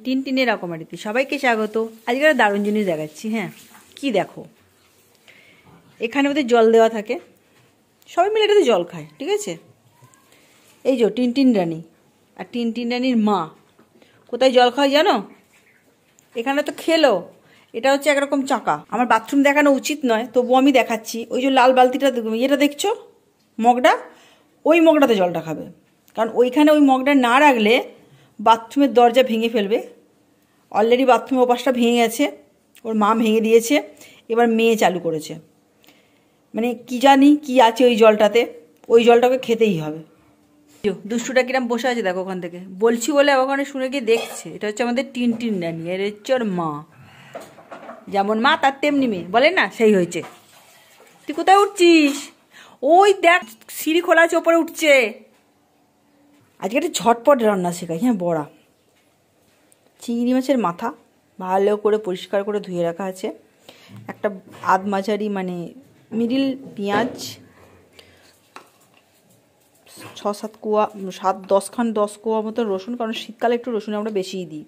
টিনটিনের রকমারিতে সবাইকে স্বাগত। আজকে একটা দারুণ জিনিস দেখাচ্ছি। হ্যাঁ, কি দেখো, এখানে ওদের জল দেওয়া থাকে, সবাই মিলে এটাতে জল খায়, ঠিক আছে। এই যে টিনটিন রানী আর টিনটিন রানীর মা কোথায় জল খায় জানো? এখানে তো খেলো। এটা হচ্ছে একরকম চাকা। আমার বাথরুম দেখানো উচিত নয়, তবুও আমি দেখাচ্ছি। ওই যে লাল বালতিটা, এটা দেখছো, মগটা, ওই মগটাতে জলটা খাবে। কারণ ওইখানে ওই মগটা না রাখলে বাথরুমের দরজা ভেঙে ফেলবে। অলরেডি বাথরুমের ওপাশটা ভেঙে গেছে, ওর মা ভেঙে দিয়েছে, এবার মেয়ে চালু করেছে। মানে কি জানি কি আছে ওই জলটাতে, ওই জলটাকে খেতেই হবে। দুষ্টুটা কিরম বসে আছে দেখো ওখান থেকে, বলছি বলে ওখানে শুনে গিয়ে দেখছে। এটা হচ্ছে আমাদের টিনটিন রানী, এর হচ্ছে ওর মা। যেমন মা তার তেমনি মেয়ে, বলে না, সেই হয়েছে। তুই কোথায় উঠছিস? ওই দেখ সিঁড়ি খোলা আছে, ওপরে উঠছে। আজকে একটা ঝটপট রান্না শেখাই। হ্যাঁ, বড়া, চিংড়ি মাছের মাথা ভালো করে পরিষ্কার করে ধুয়ে রাখা আছে। একটা আধ মাঝারি মানে মিডিল পেঁয়াজ, 6-7 কোয়া, 10 কোয়া মতো রসুন, কারণ শীতকালে একটু রসুন আমরা বেশিই দিই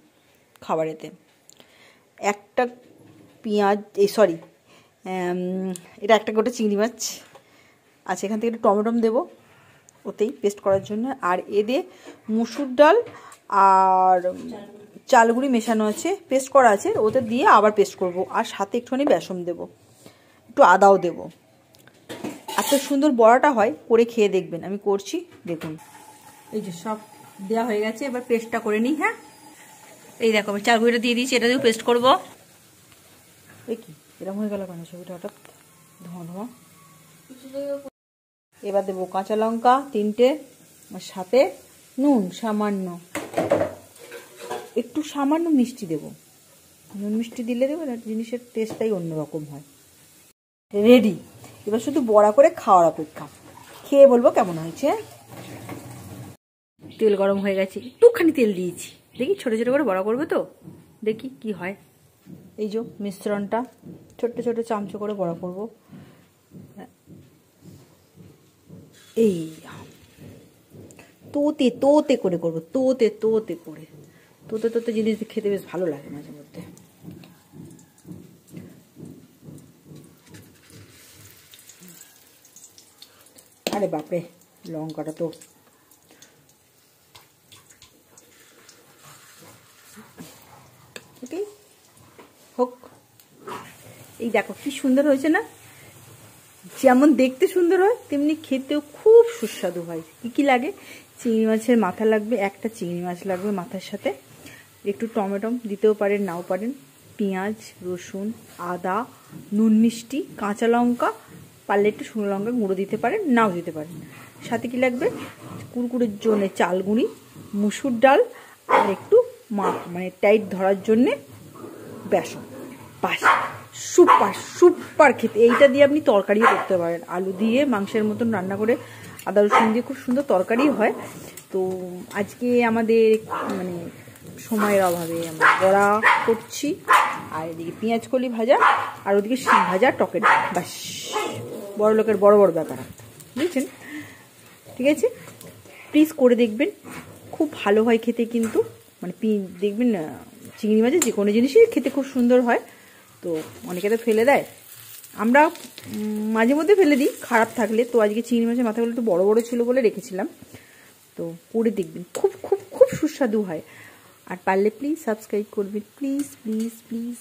খাবারেতে। একটা পেঁয়াজ, এটা একটা গোটা চিংড়ি মাছ আছে। এখান থেকে একটু টমেটম দেবো ওতেই পেস্ট করার জন্য। আর এতে মুসুর ডাল আর চালগুড়ি মেশানো আছে, পেস্ট করা আছে, ওতে দিয়ে আবার পেস্ট করব। আর সাথে একটুখানি বেসন দেবো, একটু আদাও দেবো। এত সুন্দর বড়াটা হয়, করে খেয়ে দেখবেন। আমি করছি, দেখুন। এই যে সব দেওয়া হয়ে গেছে, এবার পেস্টটা করে নিই। হ্যাঁ, এই দেখো আমি চালগুড়িটা দিয়ে দিয়েছি, এটা দিয়েও পেস্ট করবো। এই কি এরকম হয়ে গেল কেন ছবিটা হঠাৎ, ধোঁয়া ধোঁয়া। এবার দেবো কাঁচা লঙ্কা 3টে, আর সাথে নুন সামান্য, একটু সামান্য মিষ্টি দেবো। নুন মিষ্টি দিলে দেবো না, জিনিসের টেস্টটাই অন্যরকম হয়। রেডি। এবার শুধু বড়া করে খাওয়ার অপেক্ষা, খেয়ে বলবো কেমন হয়েছে। তেল গরম হয়ে গেছে, একটুখানি তেল দিয়েছি, দেখি ছোটো ছোটো করে বড়া করবে তো, দেখি কি হয়। এই যে মিশ্রণটা ছোট্ট ছোট চামচো করে বড়া করব। এই তোতে তোতে করে করবো, তোতে তোতে করে, তোতে তোতে জিনিস খেতে বেশ ভালো লাগে মাঝে মধ্যে। আরে বাপরে, লঙ্কাটা তো হোক। এই দেখো কি সুন্দর হয়েছে না? যেমন দেখতে সুন্দর হয়, তেমনি খেতেও খুব সুস্বাদু হয়। কি কি লাগে? চিংড়ি মাছের মাথা লাগবে, একটা চিংড়ি মাছ লাগবে মাথার সাথে, একটু টমেটো দিতেও পারেন, নাও পারেন, পেঁয়াজ, রসুন, আদা, নুন মিষ্টি, কাঁচা লঙ্কা, পারলে একটু শুকনো লঙ্কা গুঁড়ো দিতে পারেন, নাও দিতে পারেন। সাথে কি লাগবে? কুরকুরের জন্যে চালগুঁড়ি, মুসুর ডাল, আর একটু মানে টাইট ধরার জন্যে বেসন। বাস, সুপার সুপার খেতে। এইটা দিয়ে আপনি তরকারিও করতে পারেন, আলু দিয়ে মাংসের মতন রান্না করে আদা রসুন দিয়ে খুব সুন্দর তরকারি হয়। তো আজকে আমাদের মানে সময়ের অভাবে আমরা বড়া করছি, আর এদিকে পেঁয়াজ কলি ভাজা, আর ওদিকে শিম ভাজা টকের। বাস, বড় লোকের বড় বড় ব্যাপার, বুঝছেন? ঠিক আছে, প্লিজ করে দেখবেন, খুব ভালো হয় খেতে। কিন্তু মানে দেখবেন চিংড়ি মাছের যে কোনো জিনিসই খেতে খুব সুন্দর হয়। তো অনেকে তো ফেলে দেয়, আমরা মাঝে মধ্যে ফেলে দিই খারাপ থাকলে। তো আজকে চিংড়ি মাছের মাথাগুলো একটু বড় বড় ছিল বলে রেখেছিলাম। তো করে দেখবেন, খুব খুব খুব সুস্বাদু হয়। আর পারলে প্লিজ সাবস্ক্রাইব করবেন, প্লিজ প্লিজ প্লিজ।